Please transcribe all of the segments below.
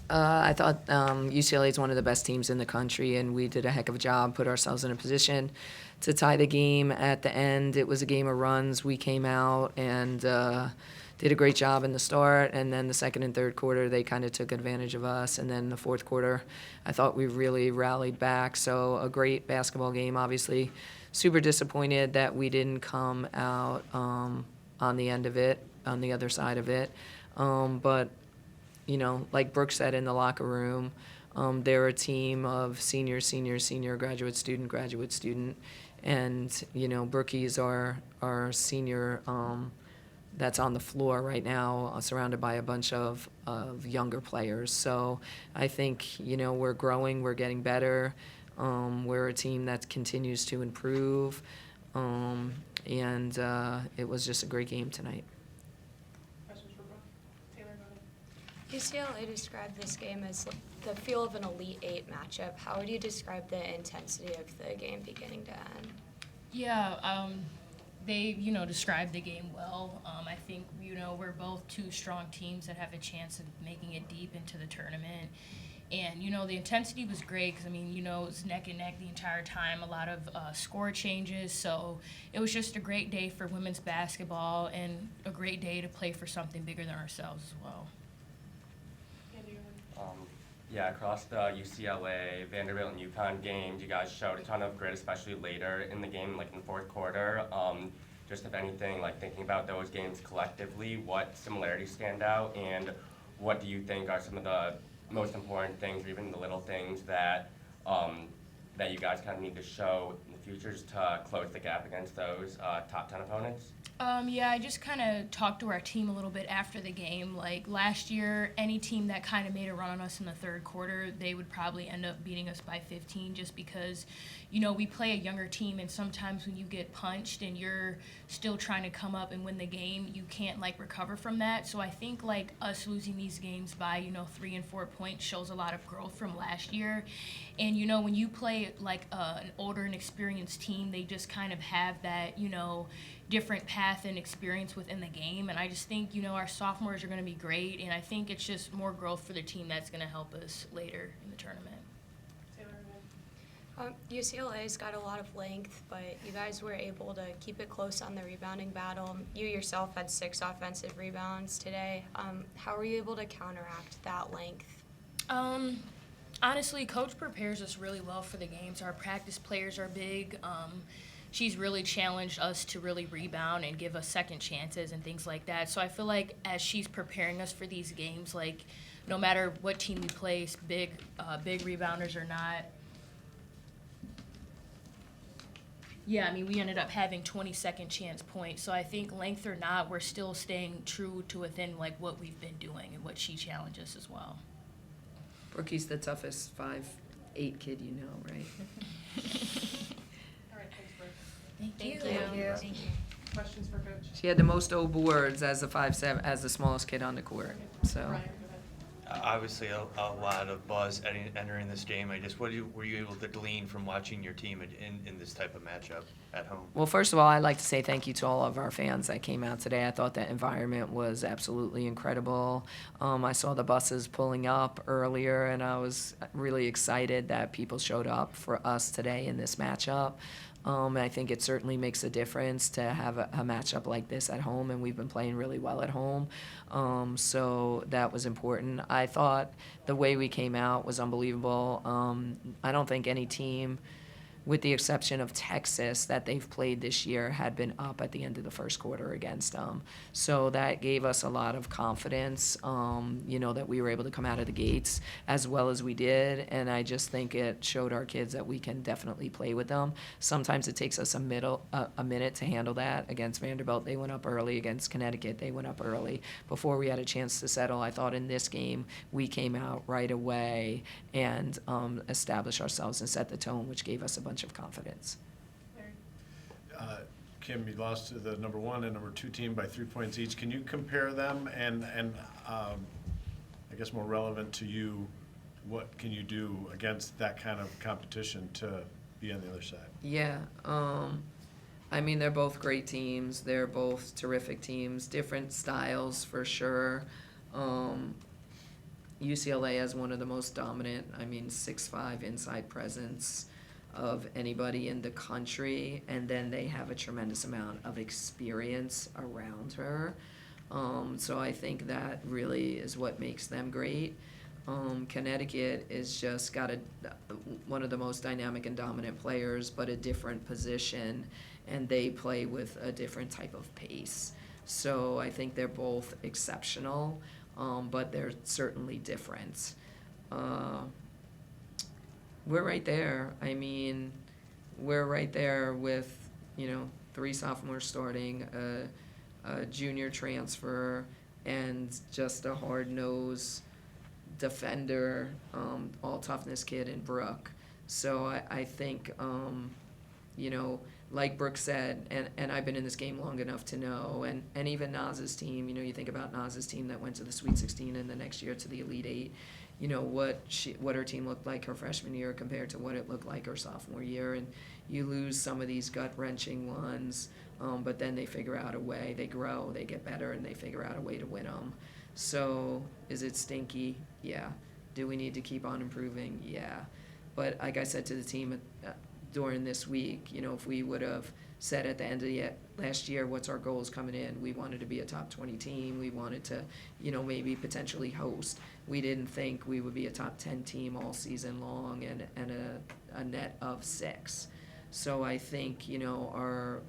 I thought UCLA is one of the best teams in the country, and we did a heck of a job, put ourselves in a position to tie the game at the end. It was a game of runs. We came out and did a great job in the start, and then the second and third quarter, they kind of took advantage of us. And then the fourth quarter, I thought we really rallied back. So a great basketball game, obviously. Super disappointed that we didn't come out on the end of it, on the other side of it. But, you know, like Brooke said in the locker room, they're a team of senior, graduate student. And, you know, Brookie's our senior that's on the floor right now, surrounded by a bunch of younger players. So I think, you know, we're growing, we're getting better. We're a team that continues to improve. And it was just a great game tonight. Questions for Brooke? Taylor, go ahead. UCLA described this game as the feel of an Elite Eight matchup. How would you describe the intensity of the game beginning to end? Yeah, they, described the game well. I think, we're both two strong teams that have a chance of making it deep into the tournament. And, the intensity was great because, it was neck and neck the entire time, a lot of score changes. So it was just a great day for women's basketball and a great day to play for something bigger than ourselves as well. Andy, go ahead. Yeah, across the UCLA, Vanderbilt, and UConn games, you guys showed a ton of grit, especially later in the game, like in the fourth quarter. Just if anything, like thinking about those games collectively, what similarities stand out, and what do you think are some of the most important things, or even the little things that that you guys kind of need to show in the future just to close the gap against those top 10 opponents? Yeah, I just kind of talked to our team a little bit after the game. Like last year, any team that kind of made a run on us in the third quarter, they would probably end up beating us by 15 just because, we play a younger team, and sometimes when you get punched and you're still trying to come up and win the game, you can't, recover from that. So I think, us losing these games by, 3 and 4 points shows a lot of growth from last year. And, when you play, an older and experienced team, they just kind of have that, different path and experience within the game. And I just think, our sophomores are going to be great, and I think it's just more growth for the team that's going to help us later in the tournament. Taylor, go ahead. UCLA's got a lot of length, but you guys were able to keep it close on the rebounding battle. You yourself had 6 offensive rebounds today. How were you able to counteract that length? Honestly, Coach prepares us really well for the games. Our practice players are big. She's really challenged us to really rebound and give us second chances and things like that. So I feel like as she's preparing us for these games, no matter what team we play, big rebounders or not. Yeah, we ended up having 20 second chance points. So I think length or not, we're still staying true to within what we've been doing and what she challenges as well. Brookie's the toughest 5'8" kid you know, right? All right, thanks, Brooke. Thank you. Thank you. Questions for Coach? She had the most boards as the 5'7", as the smallest kid on the court. So. Ryan, go ahead. Obviously, a lot of buzz entering this game. What were you able to glean from watching your team in this type of matchup at home? Well, first of all, I'd like to say thank you to all of our fans that came out today. I thought that environment was absolutely incredible. I saw the buses pulling up earlier, and I was really excited that people showed up for us today in this matchup. I think it certainly makes a difference to have a matchup like this at home, and we've been playing really well at home. So that was important. I thought the way we came out was unbelievable. I don't think any team, with the exception of Texas, that they've played this year, had been up at the end of the first quarter against them. So that gave us a lot of confidence, that we were able to come out of the gates as well as we did. And I just think it showed our kids that we can definitely play with them. Sometimes it takes us a minute to handle that. Against Vanderbilt, they went up early. Against Connecticut, they went up early. Before we had a chance to settle, I thought in this game we came out right away and established ourselves and set the tone, which gave us a bunch of confidence. Larry? Kim, you lost to the number 1 and number 2 team by 3 points each. Can you compare them? And I guess more relevant to you, what can you do against that kind of competition to be on the other side? Yeah. They're both great teams. They're both terrific teams, different styles for sure. UCLA has one of the most dominant, 6'5" inside presence of anybody in the country, and then they have a tremendous amount of experience around her. So I think that really is what makes them great. Connecticut is just got one of the most dynamic and dominant players, but a different position, and they play with a different type of pace. So I think they're both exceptional, but they're certainly different. We're right there. We're right there with, 3 sophomores starting, a junior transfer, and just a hard-nosed defender, all-toughness kid in Brooke. So I think, like Brooke said, and I've been in this game long enough to know, and even Naz's team, you think about Naz's team that went to the Sweet 16 and the next year to the Elite Eight, what her team looked like her freshman year compared to what it looked like her sophomore year, and you lose some of these gut-wrenching ones, but then they figure out a way, they grow, they get better, and they figure out a way to win them. So is it stinky? Yeah. Do we need to keep on improving? Yeah. But like I said to the team during this week, if we would have said at the end of last year, what's our goals coming in? We wanted to be a top 20 team. We wanted to, maybe potentially host. We didn't think we would be a top 10 team all season long and a net of 6. So I think,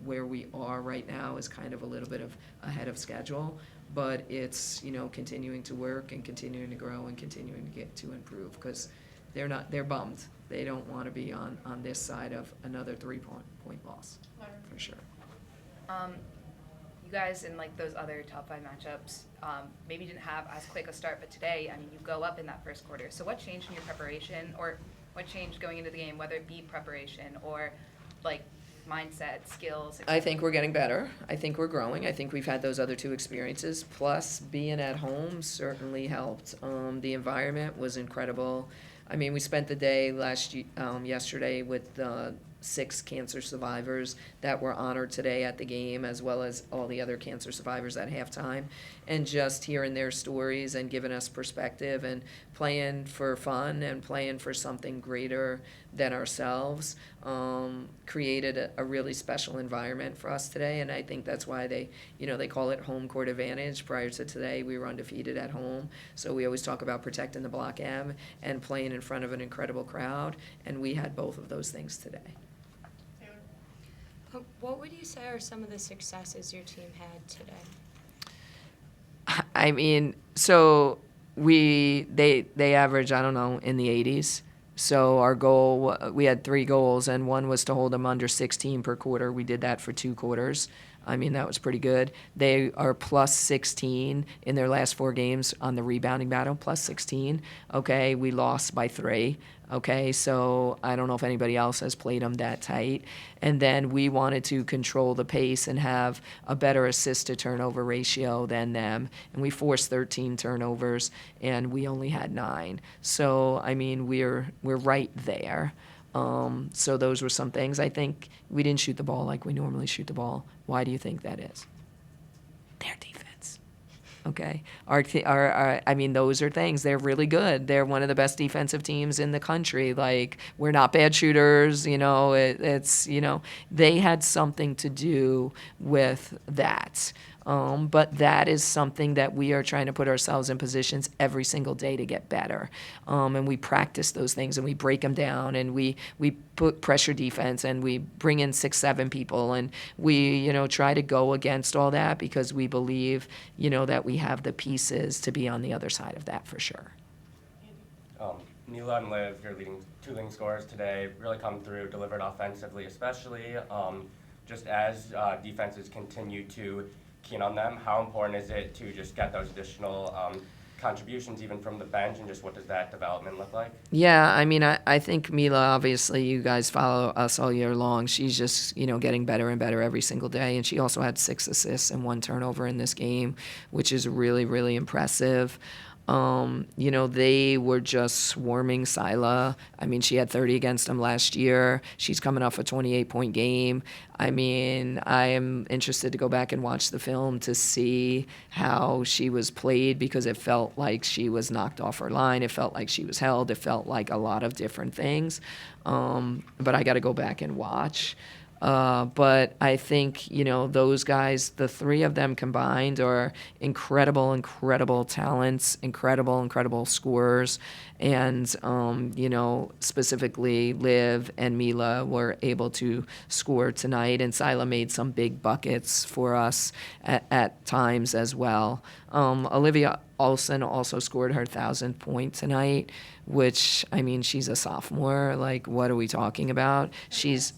where we are right now is kind of a little bit of ahead of schedule, but it's, continuing to work and continuing to grow and continuing to get to improve, because they're bummed. They don't want to be on this side of another 3-point loss, for sure. You guys in those other top 5 matchups maybe didn't have as quick a start, but today, you go up in that first quarter. So what changed in your preparation, or what changed going into the game, whether it be preparation or mindset, skills, etc.? I think we're getting better. I think we're growing. I think we've had those other 2 experiences. Plus, being at home certainly helped. The environment was incredible. We spent the day yesterday with 6 cancer survivors that were honored today at the game, as well as all the other cancer survivors at halftime, and just hearing their stories and giving us perspective and playing for fun and playing for something greater than ourselves created a really special environment for us today. And I think that's why they call it home court advantage. Prior to today, we were undefeated at home, so we always talk about protecting the Block M and playing in front of an incredible crowd, and we had both of those things today. Taylor? What would you say are some of the successes your team had today? So they average, I don't know, in the 80s. So our goal, we had 3 goals, and one was to hold them under 16 per quarter. We did that for 2 quarters. That was pretty good. They are plus 16 in their last 4 games on the rebounding battle, plus 16. Okay, we lost by 3. Okay, so I don't know if anybody else has played them that tight. And then we wanted to control the pace and have a better assist-to-turnover ratio than them. And we forced 13 turnovers, and we only had 9. So, we're right there. So those were some things. I think we didn't shoot the ball like we normally shoot the ball. Why do you think that is? Their defense. Okay. Those are things. They're really good. They're one of the best defensive teams in the country. We're not bad shooters. They had something to do with that. But that is something that we are trying to put ourselves in positions every single day to get better. And we practice those things, and we break them down, and we put pressure defense, and we bring in 6-7 people, and we, try to go against all that, because we believe, that we have the pieces to be on the other side of that for sure. Mila and Liv, your two leading scorers today, really come through, delivered offensively especially. Just as defenses continue to keen on them, how important is it to just get those additional contributions even from the bench, and just what does that development look like? Yeah, I think Mila, obviously you guys follow us all year long. She's just, getting better and better every single day, and she also had 6 assists and 1 turnover in this game, which is really, really impressive. They were just swarming Sila. I mean, she had 30 against them last year. She's coming off a 28-point game. I mean, I am interested to go back and watch the film to see how she was played, because it felt like she was knocked off her line. It felt like she was held. It felt like a lot of different things. But I got to go back and watch. But I think, those guys, the three of them combined, are incredible, incredible talents, incredible scorers. And, specifically Liv and Mila were able to score tonight. And Sila made some big buckets for us at times as well. Olivia Olsen also scored her 1,000th point tonight, which, I mean, she's a sophomore. Like, what are we talking about? She's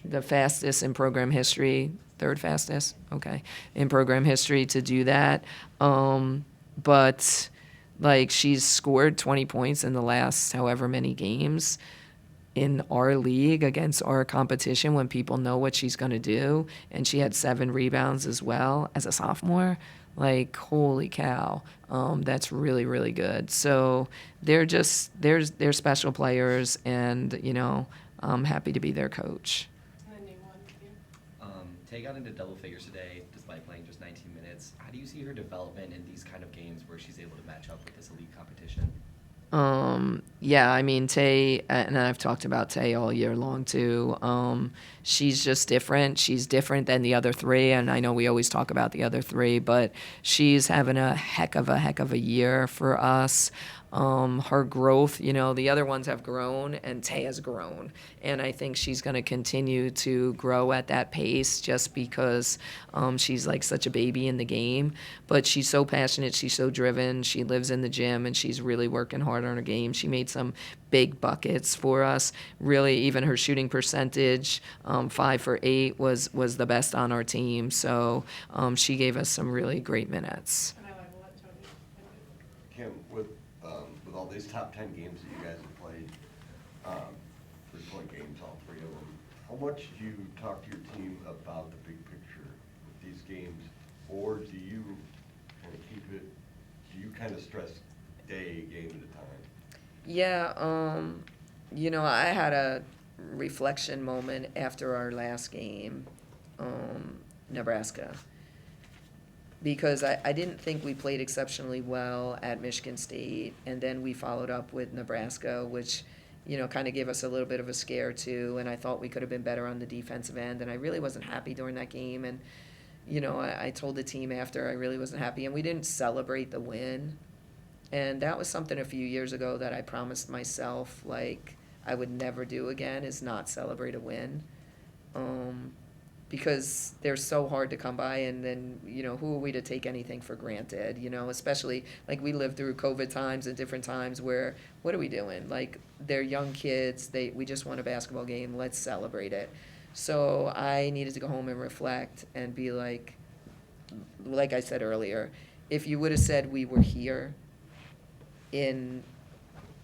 the fastest in program history, third fastest, okay, in program history to do that. But like, she's scored 20 points in the last however many games in our league against our competition when people know what she's going to do. And she had 7 rebounds as well as a sophomore. Like, holy cow, that's really, really good. So they're special players, and, I'm happy to be their coach. And then name one for you. Tay got into double figures today despite playing just 19 minutes. How do you see her development in these kind of games where she's able to match up with this elite competition? Yeah, I mean, Tay, and I've talked about Tay all year long too. She's just different. She's different than the other 3, and I know we always talk about the other 3, but she's having a heck of a year for us. Her growth, the other ones have grown, and Tay has grown. And I think she's going to continue to grow at that pace just because she's like such a baby in the game. But she's so passionate, she's so driven, she lives in the gym, and she's really working hard on her game. She made some big buckets for us. Really, even her shooting percentage, 5 for 8, was the best on our team. So she gave us some really great minutes. And I will let Tony. Kim, with all these top 10 games that you guys have played, 3-point games, all 3 of them, how much do you talk to your team about the big picture with these games, or do you kind of keep it, do you kind of stress day, game at a time? Yeah, I had a reflection moment after our last game, Nebraska, because I didn't think we played exceptionally well at Michigan State, and then we followed up with Nebraska, which, kind of gave us a little bit of a scare too, and I thought we could have been better on the defensive end, and I really wasn't happy during that game, and, I told the team after I really wasn't happy, and we didn't celebrate the win, and that was something a few years ago that I promised myself, like, I would never do again, is not celebrate a win. Because they're so hard to come by, and then, who are we to take anything for granted, especially, like, we lived through COVID times and different times where, what are we doing? Like, they're young kids, we just won a basketball game, let's celebrate it. So I needed to go home and reflect and be like I said earlier, if you would have said we were here in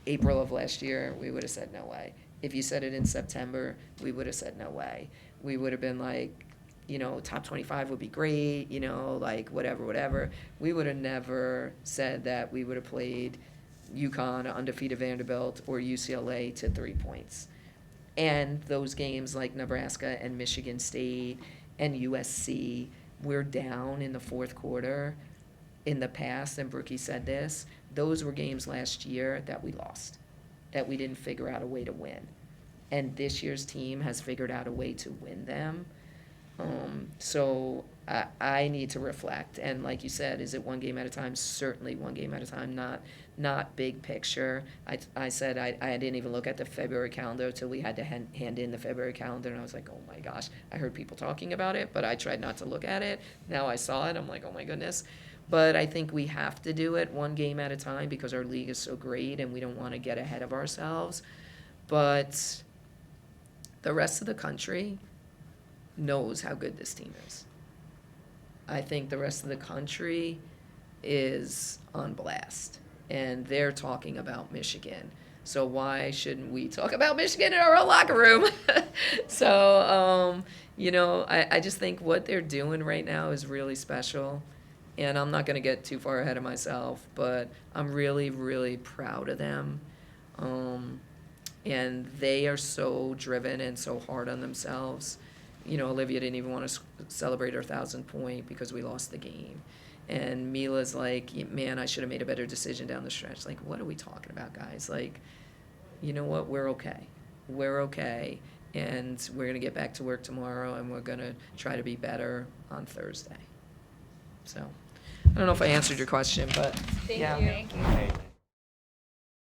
April of last year, we would have said no way. If you said it in September, we would have said no way. We would have been like, top 25 would be great, like whatever. We would have never said that we would have played UConn, undefeated Vanderbilt, or UCLA to 3 points. And those games like Nebraska and Michigan State and USC, we're down in the fourth quarter. In the past, and Brookie said this, those were games last year that we lost, that we didn't figure out a way to win. And this year's team has figured out a way to win them. So I need to reflect. And like you said, is it one game at a time? Certainly one game at a time, not big picture. I said I didn't even look at the February calendar until we had to hand in the February calendar, and I was like, oh my gosh, I heard people talking about it, but I tried not to look at it. Now I saw it, I'm like, oh my goodness. But I think we have to do it one game at a time because our league is so great and we don't want to get ahead of ourselves. But the rest of the country knows how good this team is. I think the rest of the country is on blast, and they're talking about Michigan. So why shouldn't we talk about Michigan in our own locker room? So, I just think what they're doing right now is really special. And I'm not going to get too far ahead of myself, but I'm really, really proud of them. And they are so driven and so hard on themselves. You know, Olivia didn't even want to celebrate her 1,000th point because we lost the game. And Mila's like, man, I should have made a better decision down the stretch. Like, what are we talking about, guys? Like, you know what? We're okay. We're okay. And we're going to get back to work tomorrow, and we're going to try to be better on Thursday. So, I don't know if I answered your question, but Thank yeah. you. Thank you. Thank